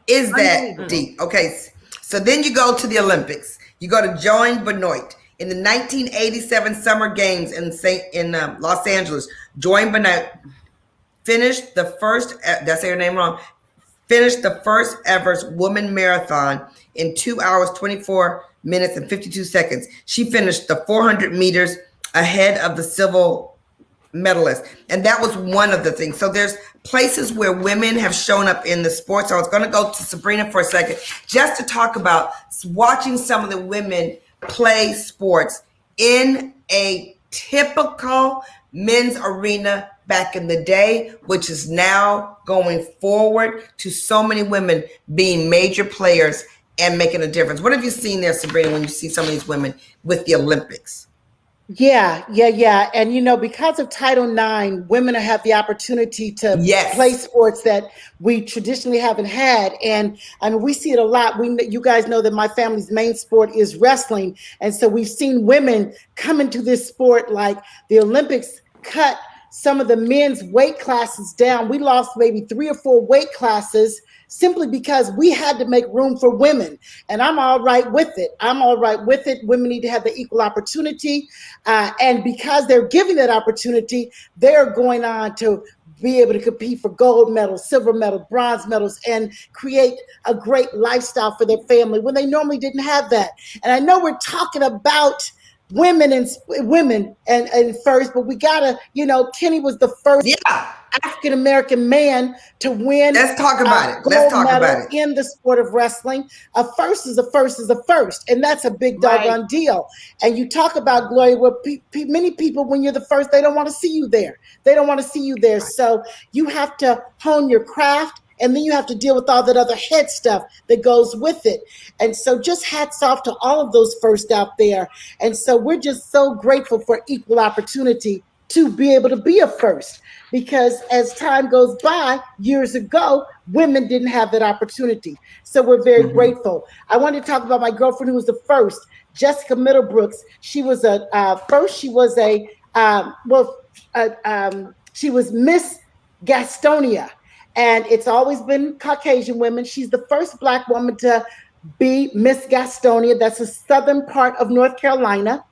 Is that deep? Okay, so then you go to the Olympics. You go to Joan Benoit. In the 1987 Summer Games in Los Angeles, Joan Benoit finished the first, did I say her name wrong? Finished the first ever woman marathon in 2 hours, 24 minutes and 52 seconds. She finished the 400 meters ahead of the silver medalist. And that was one of the things. So there's places where women have shown up in the sports. So I was going to go to Sabrina for a second, just to talk about watching some of the women play sports in a typical men's arena back in the day, which is now going forward to so many women being major players and making a difference. What have you seen there, Sabrina, when you see some of these women with the Olympics? Yeah. And, you know, because of Title IX, women have the opportunity to play sports that we traditionally haven't had. And I mean, we see it a lot. You guys know that my family's main sport is wrestling. And so we've seen women come into this sport, like the Olympics cut some of the men's weight classes down. We lost maybe 3 or 4 weight classes simply because we had to make room for women. And I'm all right with it. Women need to have the equal opportunity. And because they're giving that opportunity, they're going on to be able to compete for gold medals, silver medals, bronze medals, and create a great lifestyle for their family when they normally didn't have that. And I know we're talking about women and first, but we gotta, Kenny was the first African American man to win. Let's talk about it. Gold medal in the sport of wrestling. A first is a first is a first, and that's a big doggone deal. And you talk about, Gloria, where many people, when you're the first, they don't want to see you there. They don't want to see you there. Right. So you have to hone your craft. And then you have to deal with all that other head stuff that goes with it. And so just hats off to all of those first out there. And so we're just so grateful for equal opportunity to be able to be a first. Because as time goes by, years ago, women didn't have that opportunity. So we're very grateful. I wanted to talk about my girlfriend who was the first, Jessica Middlebrooks. She was she was Miss Gastonia. And it's always been Caucasian women. She's the first Black woman to be Miss Gastonia. That's the southern part of North Carolina.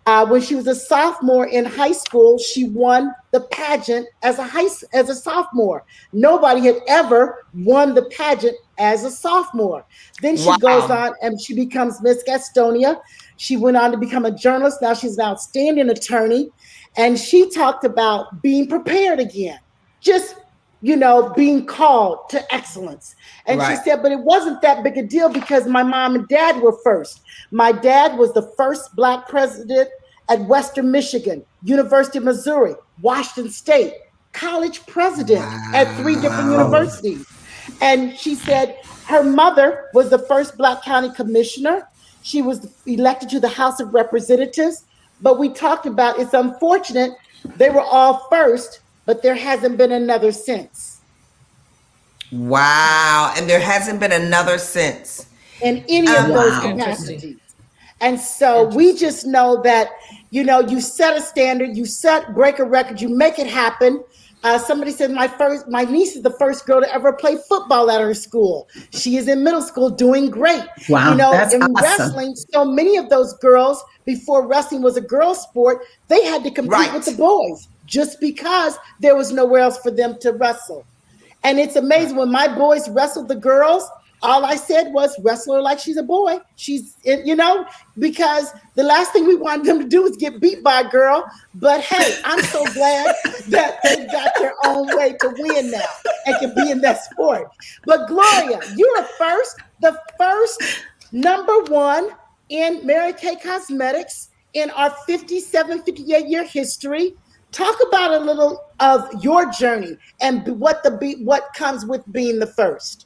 When she was a sophomore in high school, she won the pageant as a sophomore. Nobody had ever won the pageant as a sophomore. Then she goes on and she becomes Miss Gastonia. She went on to become a journalist. Now she's an outstanding attorney. And she talked about being prepared again. Just being called to excellence. And she said, but it wasn't that big a deal because my mom and dad were first. My dad was the first Black president at Western Michigan, University of Missouri, Washington State, college president at 3 different universities. And she said her mother was the first Black county commissioner. She was elected to the House of Representatives. But we talked about, it's unfortunate, they were all first, but there hasn't been another since. Wow. And there hasn't been another since. In any of those capacities. And so we just know that, you set a standard, break a record, you make it happen. Somebody said my niece is the first girl to ever play football at her school. She is in middle school doing great. Wow, that's in awesome. Wrestling, so many of those girls, before wrestling was a girls' sport, they had to compete with the boys just because there was nowhere else for them to wrestle. And it's amazing when my boys wrestled the girls, all I said was wrestle her like she's a boy. Because the last thing we wanted them to do was get beat by a girl. But hey, I'm so glad that they've got their own way to win now and can be in that sport. But Gloria, you're the first #1 in Mary Kay Cosmetics in our 58-year history. Talk about a little of your journey and what comes with being the first.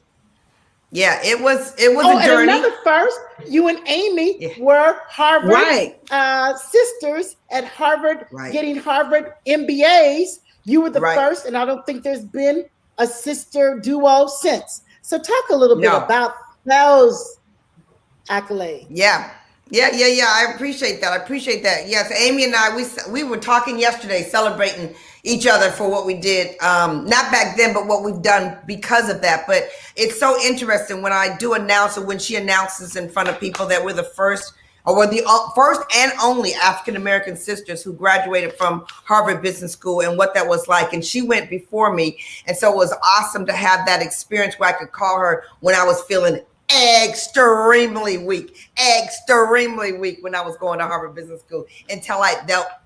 Yeah, it was a journey. And another first, you and Amy were Harvard sisters at Harvard, getting Harvard MBAs. You were the first, and I don't think there's been a sister duo since. So talk a little bit about those accolades. Yeah. I appreciate that. Yes, Amy and I, we were talking yesterday, celebrating each other for what we did, not back then, but what we've done because of that. But it's so interesting when I do announce, or when she announces in front of people that we're the first, or we're the first and only African-American sisters who graduated from Harvard Business School, and what that was like. And she went before me. And so it was awesome to have that experience where I could call her when I was feeling extremely weak when I was going to Harvard Business School, until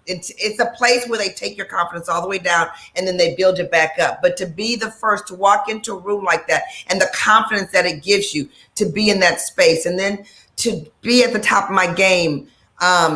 it's a place where they take your confidence all the way down and then they build it back up. But to be the first to walk into a room like that, and the confidence that it gives you to be in that space, and then to be at the top of my game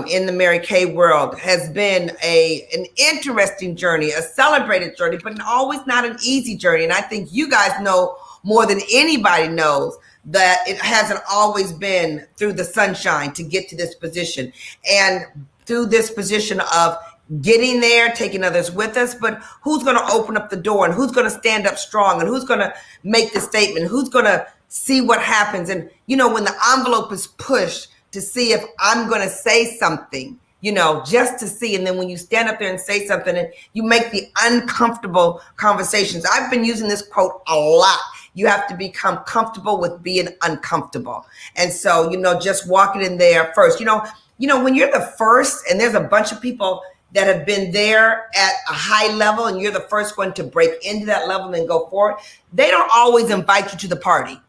in the Mary Kay world, has been an interesting journey, a celebrated journey, but always not an easy journey. And I think you guys know more than anybody knows that it hasn't always been through the sunshine to get to this position, and through this position of getting there, taking others with us. But who's going to open up the door, and who's going to stand up strong, and who's going to make the statement, who's going to see what happens? And, when the envelope is pushed to see if I'm going to say something, just to see. And then when you stand up there and say something, and you make the uncomfortable conversations. I've been using this quote a lot. You have to become comfortable with being uncomfortable. And so, just walking in there first, when you're the first and there's a bunch of people that have been there at a high level and you're the first one to break into that level and go forward, they don't always invite you to the party,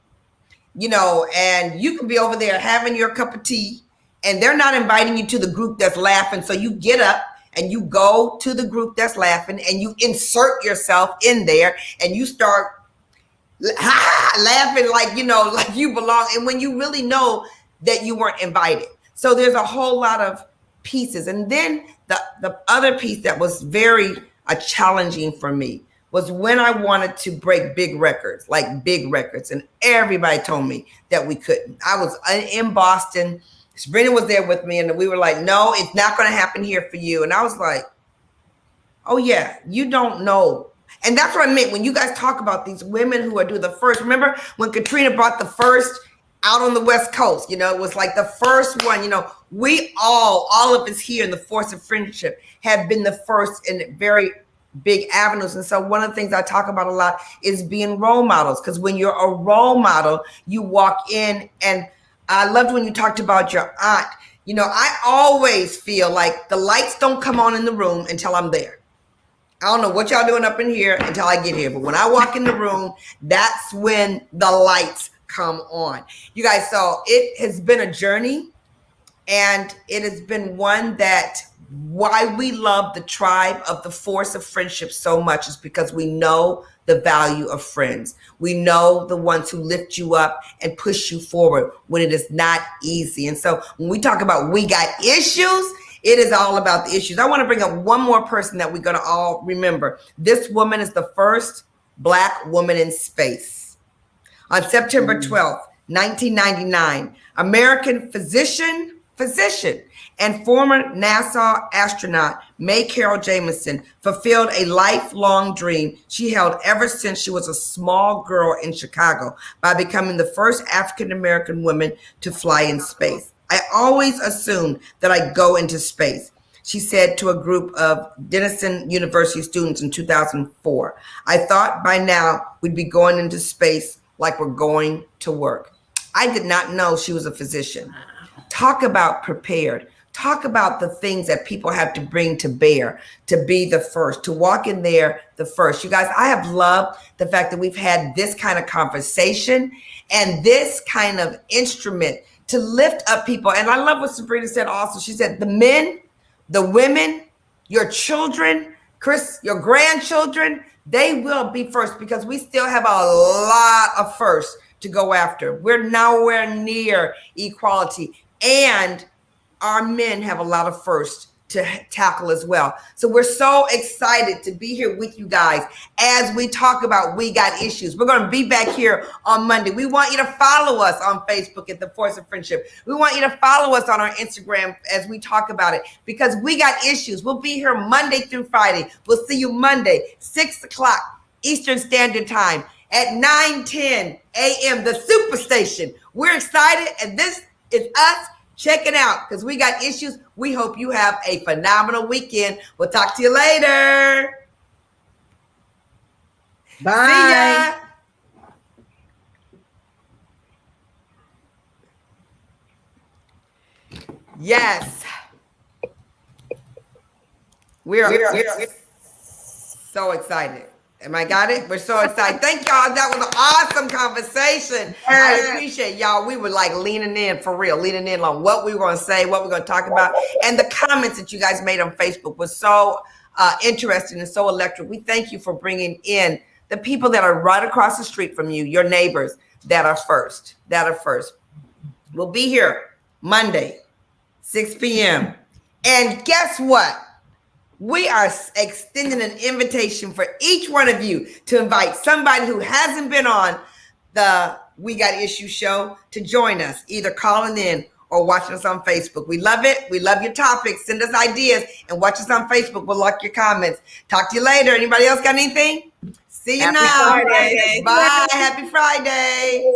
you know, and you can be over there having your cup of tea and they're not inviting you to the group that's laughing. So you get up and you go to the group that's laughing and you insert yourself in there and you start laughing like, you know, like you belong. And when you really know that you weren't invited. So there's a whole lot of pieces. And then the other piece that was very challenging for me was when I wanted to break big records, like big records. And everybody told me that we couldn't. I was in Boston. Sabrina was there with me. And we were like, no, it's not going to happen here for you. And I was like, oh, yeah, you don't know. And that's what I meant when you guys talk about these women who are doing the first. Remember when Caterina brought the first out on the West Coast, you know, it was like the first one, you know, we all of us here in the Force of Friendship have been the first in very big avenues. And so one of the things I talk about a lot is being role models, because when you're a role model, you walk in. And I loved when you talked about your aunt. You know, I always feel like the lights don't come on in the room until I'm there. I don't know what y'all doing up in here until I get here. But when I walk in the room, that's when the lights come on. You guys, so it has been a journey, and it has been one that why we love the tribe of the Force of Friendship so much is because we know the value of friends. We know the ones who lift you up and push you forward when it is not easy. And so when we talk about we got issues, it is all about the issues. I want to bring up one more person that we're going to all remember. This woman is the first Black woman in space. On September 12th, 1999, American physician, and former NASA astronaut May Carol Jamison fulfilled a lifelong dream she held ever since she was a small girl in Chicago by becoming the first African-American woman to fly in space. I always assumed that I'd go into space, she said to a group of Denison University students in 2004. I thought by now we'd be going into space like we're going to work. I did not know she was a physician. Talk about prepared. Talk about the things that people have to bring to bear to be the first, to walk in there the first. You guys, I have loved the fact that we've had this kind of conversation and this kind of instrument to lift up people. And I love what Sabrina said also. She said, the men, the women, your children, Chris, your grandchildren, they will be first because we still have a lot of firsts to go after. We're nowhere near equality. And our men have a lot of firsts to tackle as well. So we're so excited to be here with you guys as we talk about We Got Issues. We're going to be back here on Monday. We want you to follow us on Facebook at The Force of Friendship. We want you to follow us on our Instagram as we talk about it, because we got issues. We'll be here Monday through Friday. We'll see you Monday, 6 o'clock Eastern Standard Time at 9:10 a.m. The Superstation. We're excited, and this is us checking out because we got issues. We hope you have a phenomenal weekend. We'll talk to you later. Bye. See ya. Yes. We're so excited. Am I got it? We're so excited. Thank y'all. That was an awesome conversation. I appreciate y'all. We were like leaning in for real, leaning in on what we were going to say, what we're going to talk about. And the comments that you guys made on Facebook was so interesting and so electric. We thank you for bringing in the people that are right across the street from you, your neighbors that are first. We'll be here Monday, 6 p.m. And guess what? We are extending an invitation for each one of you to invite somebody who hasn't been on the We Got Issues show to join us, either calling in or watching us on Facebook. We love it. We love your topics. Send us ideas and watch us on Facebook. We'll like your comments. Talk to you later. Anybody else got anything? See you now. Friday. Bye. Happy Friday.